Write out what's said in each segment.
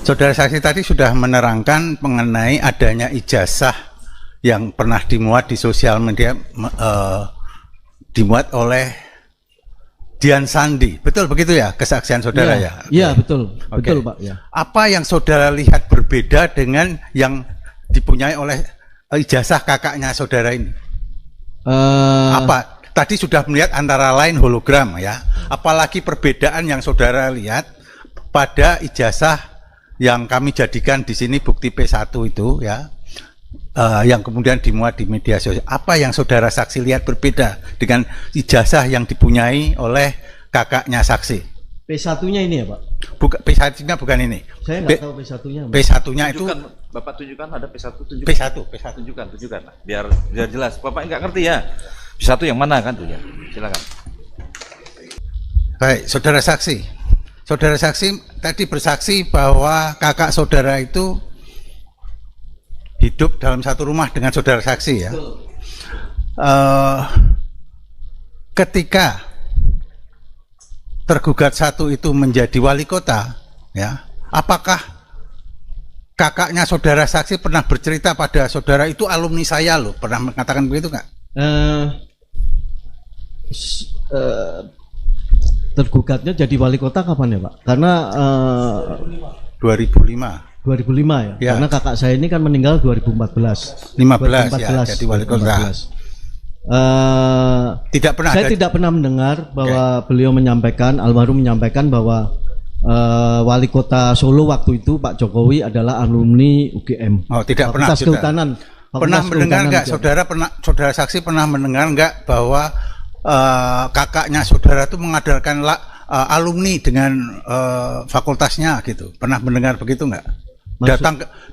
Saudara saksi tadi sudah menerangkan mengenai adanya ijazah yang pernah dimuat di sosial media, dimuat oleh Dian Sandi. Betul begitu ya kesaksian saudara ya? Iya, betul. Oke. Betul, Pak. Ya. Apa yang saudara lihat berbeda dengan yang dipunyai oleh ijazah kakaknya saudara ini? Apa? Tadi sudah melihat antara lain hologram ya. Apalagi perbedaan yang saudara lihat pada ijazah yang kami jadikan di sini bukti P1 itu ya, yang kemudian dimuat di media sosial. Apa yang saudara saksi lihat berbeda dengan ijazah yang dipunyai oleh kakaknya saksi? P1-nya ini ya, Pak? P1-nya bukan ini. Saya nggak tahu P1-nya. P1-nya itu Bapak tunjukkan, ada P1, tunjukkan. P1. Tunjukkan. Biar jelas. Bapak nggak ngerti ya. P1 yang mana kan tuh ya? Silakan. Baik, saudara saksi. Saudara saksi tadi bersaksi bahwa kakak saudara itu hidup dalam satu rumah dengan saudara saksi ya. Ketika tergugat satu itu menjadi wali kota, ya, apakah kakaknya saudara saksi pernah bercerita pada saudara itu alumni saya loh, pernah mengatakan begitu nggak? Tergugatnya jadi wali kota kapan ya, Pak? Karena 2005 ya? Ya. Karena kakak saya ini kan meninggal 2014 ya, jadi wali kota. Tidak pernah saya tidak pernah mendengar bahwa beliau menyampaikan, almarhum menyampaikan bahwa wali kota Solo waktu itu Pak Jokowi adalah alumni UGM. Oh, tidak pernah. Fakultas Kehutanan. Pernah mendengar nggak saudara saksi pernah mendengar nggak bahwa kakaknya saudara itu mengadakan alumni dengan fakultasnya gitu? Pernah mendengar begitu nggak?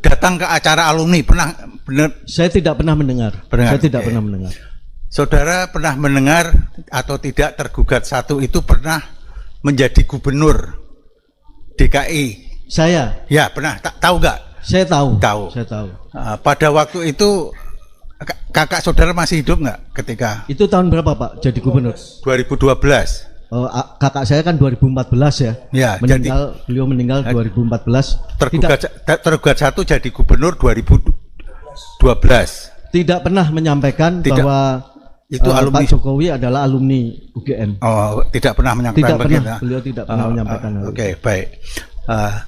Datang ke acara alumni pernah benar? Saya tidak pernah mendengar. Saya tidak pernah mendengar. Saudara pernah mendengar atau tidak tergugat satu itu pernah menjadi gubernur DKI? Saya. Ya pernah. Tahu nggak? Saya tahu. Saya tahu. Pada waktu itu kakak saudara masih hidup nggak ketika? Itu tahun berapa Pak jadi gubernur? 2012. Kakak saya kan 2014 ya. Ya, beliau meninggal 2014. Tergugat satu jadi gubernur 2012. Tidak pernah menyampaikan bahwa itu alumni Pak Jokowi adalah alumni UGM. Oh, tidak pernah menyampaikan begitu. Beliau tidak pernah menyampaikan. Oke, baik.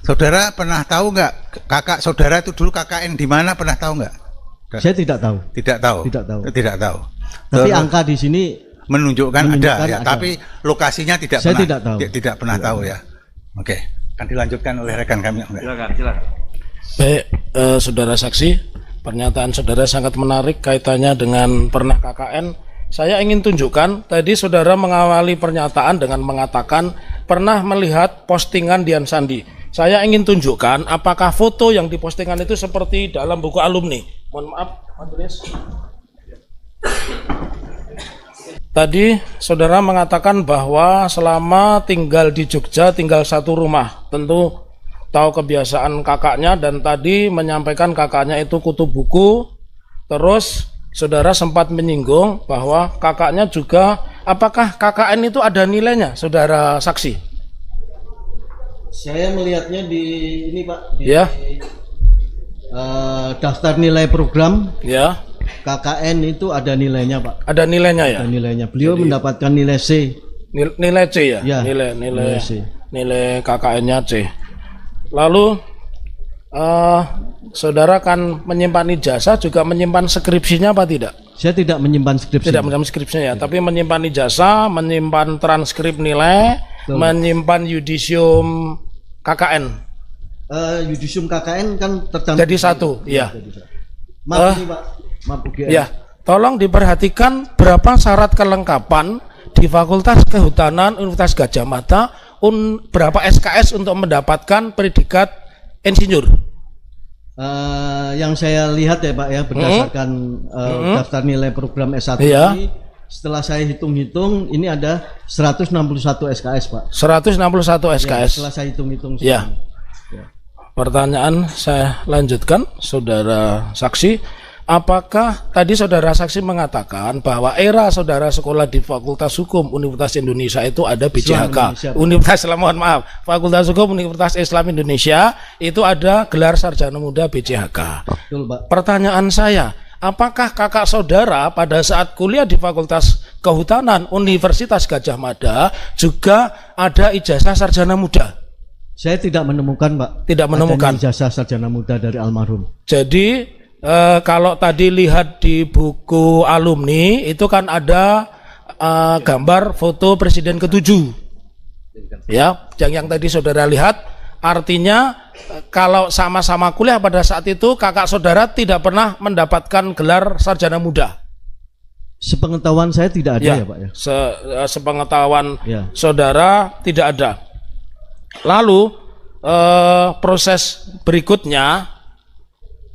Saudara pernah tahu nggak kakak saudara itu dulu KKN di mana, pernah tahu nggak? Saya tidak tahu. Tidak tahu. Tapi angka di sini menunjukkan ada ya, tapi lokasinya saya tidak tahu. Tidak pernah tahu ya. Oke, akan dilanjutkan oleh rekan kami. Silakan. Baik, saudara saksi, pernyataan saudara sangat menarik kaitannya dengan pernah KKN. Saya ingin tunjukkan tadi saudara mengawali pernyataan dengan mengatakan pernah melihat postingan Dian Sandi. Saya ingin tunjukkan apakah foto yang dipostingan itu seperti dalam buku alumni. Mohon maaf, Andreas. Tadi saudara mengatakan bahwa selama tinggal di Jogja tinggal satu rumah. Tentu tahu kebiasaan kakaknya dan tadi menyampaikan kakaknya itu kutub buku. Terus saudara sempat menyinggung bahwa kakaknya juga, apakah KKN itu ada nilainya, saudara saksi? Saya melihatnya di ini Pak, di ya. Daftar nilai program. Ya. KKN itu ada nilainya Pak. Ada nilainya ya. Ada nilainya. Beliau mendapatkan nilai C. Nilai C ya. Ya, nilai C. Nilai KKN-nya C. Lalu saudara kan menyimpan ijazah juga menyimpan skripsinya apa tidak? Saya tidak menyimpan skripsi. Tidak menyimpan skripsinya ya, tapi menyimpan ijazah, menyimpan transkrip nilai, menyimpan yudisium KKN. Yudisium KKN kan tercantum. Jadi satu, iya. Maaf ini Pak. Maaf UGM. Ya, tolong diperhatikan berapa syarat kelengkapan di Fakultas Kehutanan Universitas Gadjah Mada, berapa SKS untuk mendapatkan predikat insinyur. Yang saya lihat ya Pak ya, berdasarkan daftar nilai program S1 iya. ini, setelah saya hitung-hitung ini ada 161 SKS, Pak. 161 SKS. Ya, setelah saya hitung-hitung. Ya. Pertanyaan saya lanjutkan, saudara saksi. Apakah tadi saudara saksi mengatakan bahwa era saudara sekolah di Fakultas Hukum Universitas Indonesia itu ada BCHK, Fakultas Hukum Universitas Islam Indonesia itu ada gelar sarjana muda BCHK. Betul, Pak. Pertanyaan saya, apakah kakak saudara pada saat kuliah di Fakultas Kehutanan Universitas Gadjah Mada juga ada ijazah sarjana muda? Saya tidak menemukan, Pak. Tidak menemukan adanya ijazah sarjana muda dari almarhum. Jadi kalau tadi lihat di buku alumni itu kan ada gambar foto Presiden ke-7. Ya, yang tadi saudara lihat, artinya kalau sama-sama kuliah pada saat itu kakak saudara tidak pernah mendapatkan gelar sarjana muda. Sepengetahuan saya tidak ada ya, Pak ya. Sepengetahuan Ya. saudara tidak ada. Lalu proses berikutnya,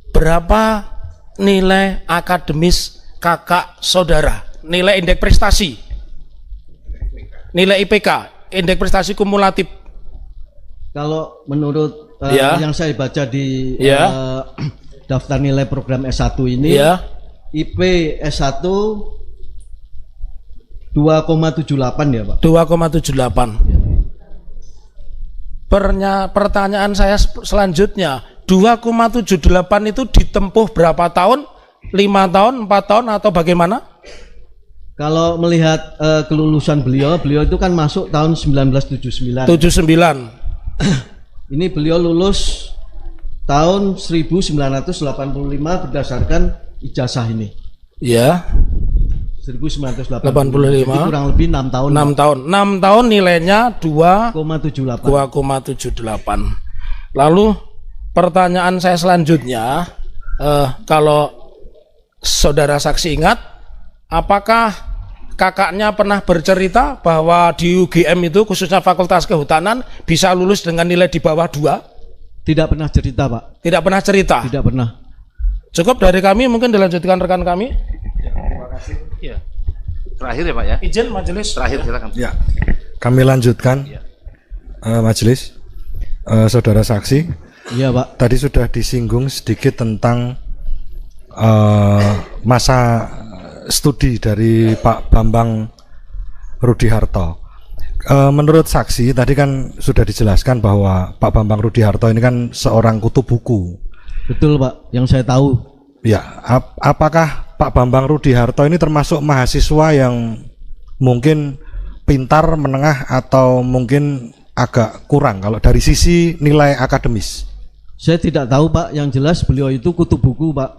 berapa nilai akademis kakak saudara? Nilai indeks prestasi, nilai IPK, indeks prestasi kumulatif. Kalau menurut Ya. yang saya baca di Ya. daftar nilai program S1 ini, Ya, IP S1 2,78 ya, Pak. 2,78. Pertanyaan saya selanjutnya, 2,78 itu ditempuh berapa tahun? 5 tahun, 4 tahun atau bagaimana? Kalau melihat kelulusan beliau itu kan masuk tahun 1979. 79. Ini beliau lulus tahun 1985 berdasarkan ijazah ini. Ya, 1985. 85. Jadi kurang lebih 6 tahun. 6 tahun. 6 tahun nilainya 2,78. 2,78. Lalu pertanyaan saya selanjutnya, kalau saudara saksi ingat, apakah kakaknya pernah bercerita bahwa di UGM itu khususnya Fakultas Kehutanan bisa lulus dengan nilai di bawah 2? Tidak pernah cerita, Pak. Tidak pernah cerita. Tidak pernah. Cukup dari kami, mungkin dilanjutkan rekan kami. Terima kasih. Iya. Terakhir ya Pak ya. Izin majelis. Terakhir silakan. Ya, kami lanjutkan majelis. Saudara saksi, Iya, Pak. tadi sudah disinggung sedikit tentang masa studi dari Pak Bambang Rudiharto. Menurut saksi tadi kan sudah dijelaskan bahwa Pak Bambang Rudiharto ini kan seorang kutu buku. Betul, Pak. Yang saya tahu. Ya, apakah Pak Bambang Rudiharto ini termasuk mahasiswa yang mungkin pintar, menengah, atau mungkin agak kurang kalau dari sisi nilai akademis? Saya tidak tahu, Pak. Yang jelas beliau itu kutu buku, Pak.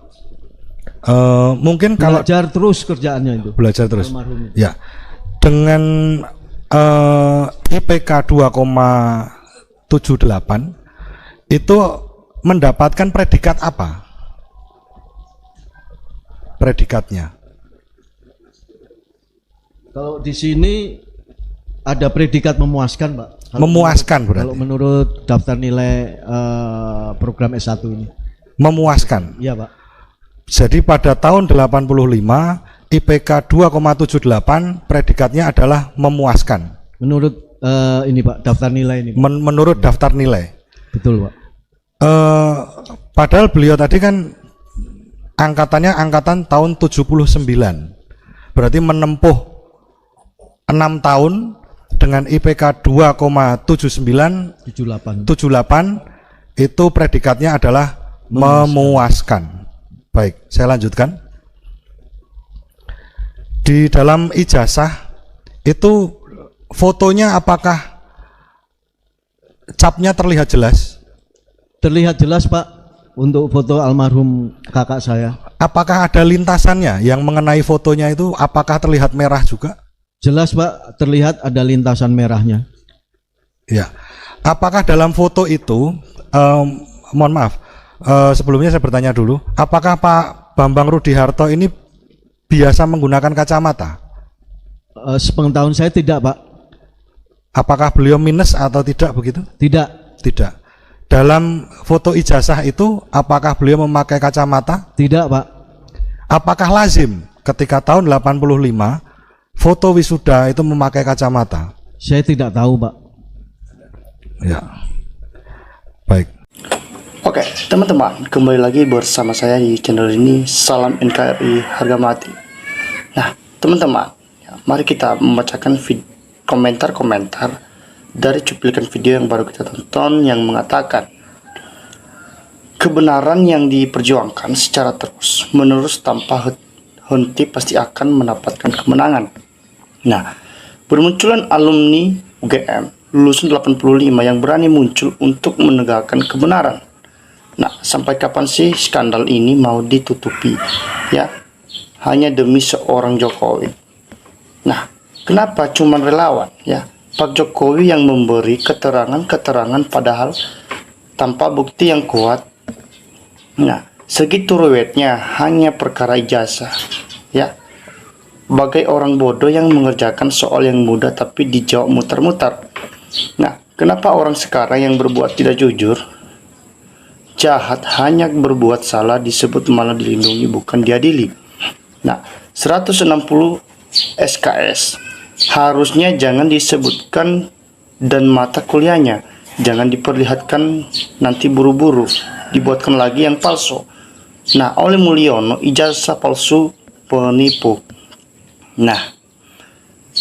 Mungkin kalau Belajar terus kerjaannya itu. belajar terus. Almarhum. Ya, dengan IPK 2,78 itu mendapatkan predikat apa? Predikatnya? Kalau di sini ada predikat memuaskan, Pak. Memuaskan berarti. Kalau menurut daftar nilai program S1 ini. Memuaskan. Iya, Pak. Jadi pada tahun 85 IPK 2,78 predikatnya adalah memuaskan. Menurut ini, Pak, daftar nilai ini, Pak. Menurut daftar nilai. Betul, Pak. Padahal beliau tadi kan angkatannya angkatan tahun 79. Berarti menempuh 6 tahun dengan IPK 2,79 78 itu predikatnya adalah memuaskan. Baik, saya lanjutkan. Di dalam ijazah itu fotonya apakah capnya terlihat jelas? Terlihat jelas, Pak, untuk foto almarhum kakak saya. Apakah ada lintasannya yang mengenai fotonya itu? Apakah terlihat merah juga? Jelas, Pak, terlihat ada lintasan merahnya. Ya. Apakah dalam foto itu, mohon maaf, sebelumnya saya bertanya dulu, apakah Pak Bambang Rudiharto ini biasa menggunakan kacamata? Sepengetahuan saya tidak, Pak. Apakah beliau minus atau tidak begitu? Tidak. Tidak. Dalam foto ijazah itu, apakah beliau memakai kacamata? Tidak, Pak. Apakah lazim ketika tahun 85 foto wisuda itu memakai kacamata? Saya tidak tahu, Pak. Ya. Baik. Oke, teman-teman, kembali lagi bersama saya di channel ini. Salam NKRI harga mati. Nah, teman-teman, mari kita membacakan komentar-komentar dari cuplikan video yang baru kita tonton yang mengatakan kebenaran yang diperjuangkan secara terus menerus tanpa henti pasti akan mendapatkan kemenangan. Nah, bermunculan alumni UGM lulusan 85 yang berani muncul untuk menegakkan kebenaran. Nah, sampai kapan sih skandal ini mau ditutupi? Ya, hanya demi seorang Jokowi. Nah, kenapa cuma relawan? Ya, Pak Jokowi yang memberi keterangan-keterangan padahal tanpa bukti yang kuat. Nah, segitu ruwetnya hanya perkara ijazah. Ya, bagai orang bodoh yang mengerjakan soal yang mudah tapi dijawab muter-muter. Nah, kenapa orang sekarang yang berbuat tidak jujur, jahat, hanya berbuat salah disebut malah dilindungi bukan diadili? Nah, 160 SKS harusnya jangan disebutkan dan mata kuliahnya jangan diperlihatkan, nanti buru-buru dibuatkan lagi yang palsu. Nah, oleh Mulyono ijazah palsu penipu. Nah,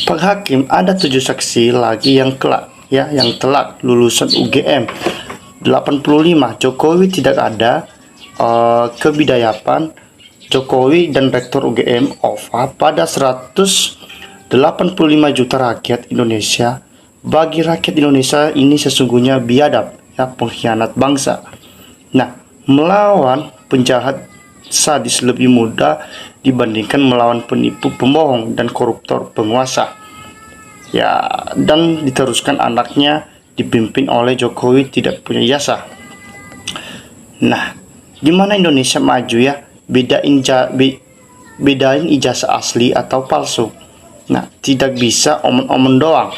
Pak Hakim, ada 7 saksi lagi yang telat lulusan UGM 85. Jokowi tidak ada kebidayapan. Jokowi dan Rektor UGM OVA pada 185 juta rakyat Indonesia. Bagi rakyat Indonesia ini sesungguhnya biadab, ya, pengkhianat bangsa. Nah, melawan penjahat sadis lebih mudah dibandingkan melawan penipu, pembohong, dan koruptor penguasa. Ya, dan diteruskan anaknya dipimpin oleh Jokowi tidak punya ijazah. Nah, gimana Indonesia maju ya? Bedain ijazah asli atau palsu. Nah, tidak bisa omong-omong doang.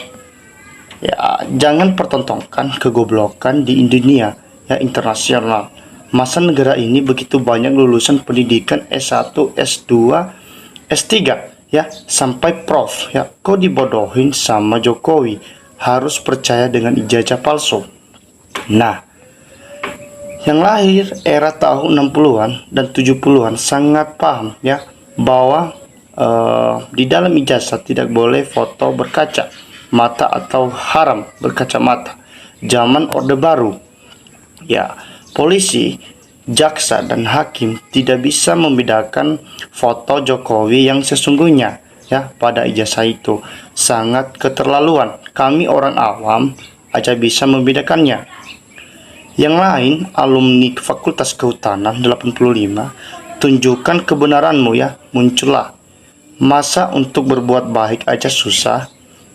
Ya, jangan pertontonkan kegoblokan di dunia ya internasional. Masa negara ini begitu banyak lulusan pendidikan S1, S2, S3 ya sampai prof ya, kok dibodohin sama Jokowi, harus percaya dengan ijazah palsu. Nah, yang lahir era tahun 60-an dan 70-an sangat paham ya bahwa di dalam ijazah tidak boleh foto berkaca mata atau haram berkacamata. Zaman Orde Baru ya, polisi, jaksa, dan hakim tidak bisa membedakan foto Jokowi yang sesungguhnya ya pada ijazah itu. Sangat keterlaluan. Kami orang awam aja bisa membedakannya. Yang lain, alumni Fakultas Kehutanan 85, tunjukkan kebenaranmu ya, muncullah. Masa untuk berbuat baik aja susah?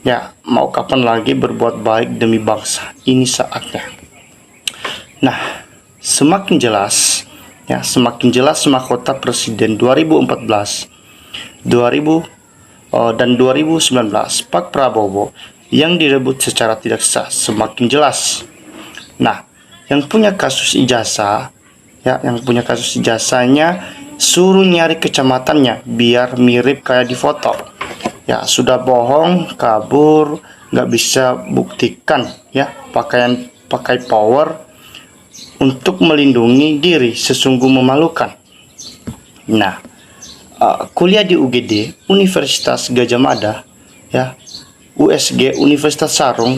Ya, mau kapan lagi berbuat baik demi bangsa? Ini saatnya. Nah, semakin jelas mahkota presiden 2014, 2000 dan 2019 Pak Prabowo yang direbut secara tidak sah semakin jelas. Nah, yang punya kasus ijazah ijazahnya suruh nyari kecamatannya biar mirip kayak di foto. Ya, sudah bohong, kabur, nggak bisa buktikan ya, pakai power untuk melindungi diri, sesungguh memalukan. Nah, kuliah di UGD Universitas Gadjah Mada ya, USG Universitas Sarung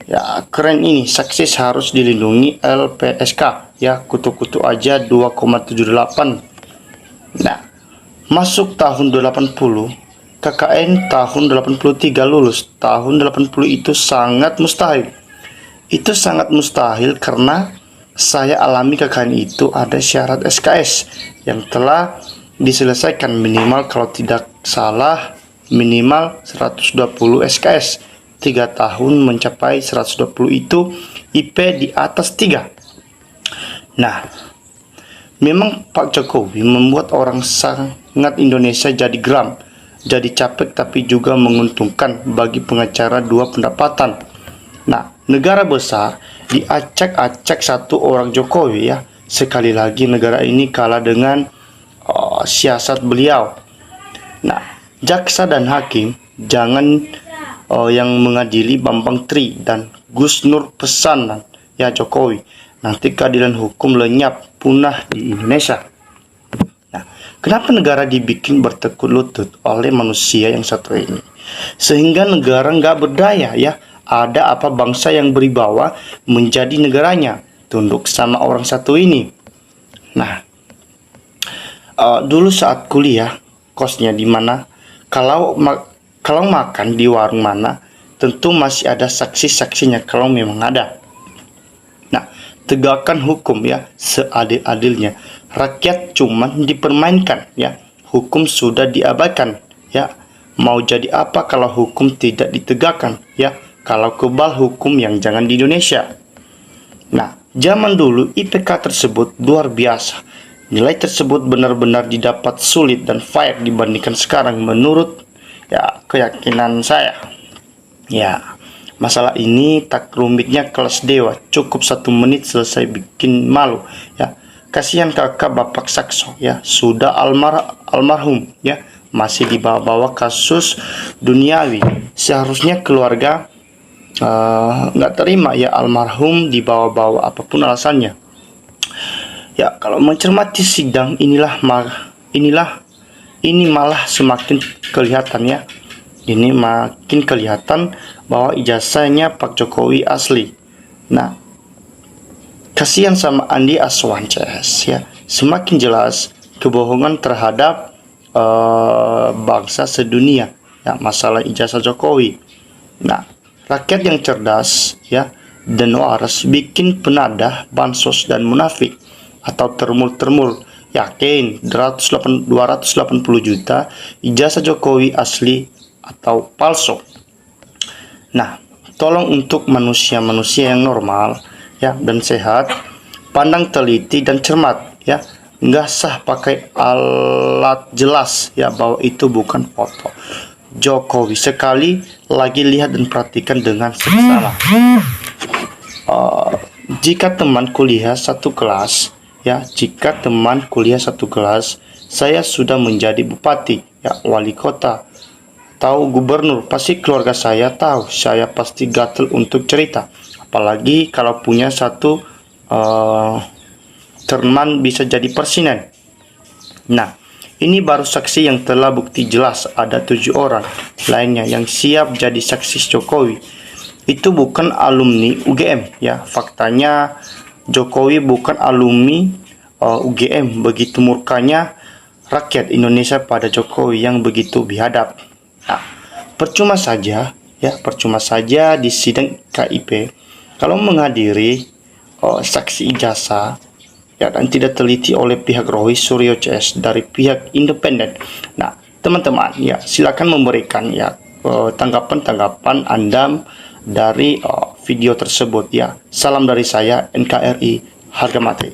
ya, keren ini, sukses harus dilindungi LPSK ya, kutu-kutu aja 2,78. Nah, masuk tahun 80, KKN tahun 83 lulus. Tahun 80 itu sangat mustahil. Itu sangat mustahil karena saya alami KKN itu ada syarat SKS yang telah diselesaikan, minimal kalau tidak salah minimal 120 SKS. 3 tahun mencapai 120 itu IP di atas 3. Nah, memang Pak Jokowi membuat orang sangat Indonesia jadi geram, jadi capek, tapi juga menguntungkan bagi pengacara 2 pendapatan. Nah, negara besar diacak-acak satu orang Jokowi ya. Sekali lagi negara ini kalah dengan siasat beliau. Nah, jaksa dan hakim jangan yang mengadili Bambang Tri dan Gus Nur pesanan ya Jokowi, nanti keadilan hukum lenyap punah di Indonesia. Nah, kenapa negara dibikin bertekuk lutut oleh manusia yang satu ini, sehingga negara nggak berdaya ya? Ada apa bangsa yang beribawa menjadi negaranya tunduk sama orang satu ini? Nah, dulu saat kuliah kosnya di mana, kalau makan di warung mana, tentu masih ada saksi-saksinya kalau memang ada. Nah, tegakkan hukum ya seadil-adilnya. Rakyat cuman dipermainkan ya. Hukum sudah diabaikan ya. Mau jadi apa kalau hukum tidak ditegakkan ya? Kalau kebal hukum yang jangan di Indonesia. Nah, zaman dulu IPK tersebut luar biasa. Nilai tersebut benar-benar didapat sulit dan fair dibandingkan sekarang menurut ya keyakinan saya. Ya, masalah ini tak rumitnya kelas dewa, cukup 1 menit selesai bikin malu ya. Kasihan kakak Bapak Sakso ya, sudah almarhum ya, masih dibawa-bawa kasus duniawi. Seharusnya keluarga nggak terima ya almarhum dibawa-bawa apapun alasannya. Ya, kalau mencermati sidang ini malah semakin kelihatan ya. Ini makin kelihatan bahwa ijazahnya Pak Jokowi asli. Nah, kasihan sama Andi Aswan CS ya. Semakin jelas kebohongan terhadap bangsa sedunia ya, masalah ijazah Jokowi. Nah, rakyat yang cerdas ya dan waras bikin penadah, bansos dan munafik atau termul-termul yakin 280 juta ijazah Jokowi asli atau palsu. Nah, tolong untuk manusia-manusia yang normal ya dan sehat, pandang teliti dan cermat ya. Nggak sah pakai alat jelas ya bahwa itu bukan foto Jokowi. Sekali lagi lihat dan perhatikan dengan seksama. Jika teman kuliah satu kelas ya, saya sudah menjadi bupati ya, wali kota, tahu gubernur, pasti keluarga saya tahu. Saya pasti gatel untuk cerita, apalagi kalau punya satu teman bisa jadi presiden. Nah, ini baru saksi yang telah bukti jelas ada 7 orang lainnya yang siap jadi saksi Jokowi. Itu bukan alumni UGM ya. Faktanya Jokowi bukan alumni UGM. Begitu murkanya rakyat Indonesia pada Jokowi yang begitu biadab. Nah, percuma saja di sidang KIP kalau menghadiri saksi ijazah ya dan tidak teliti oleh pihak Roy Suryo CS dari pihak independen. Nah, teman-teman ya silakan memberikan ya tanggapan Anda dari video tersebut ya. Salam dari saya NKRI harga mati.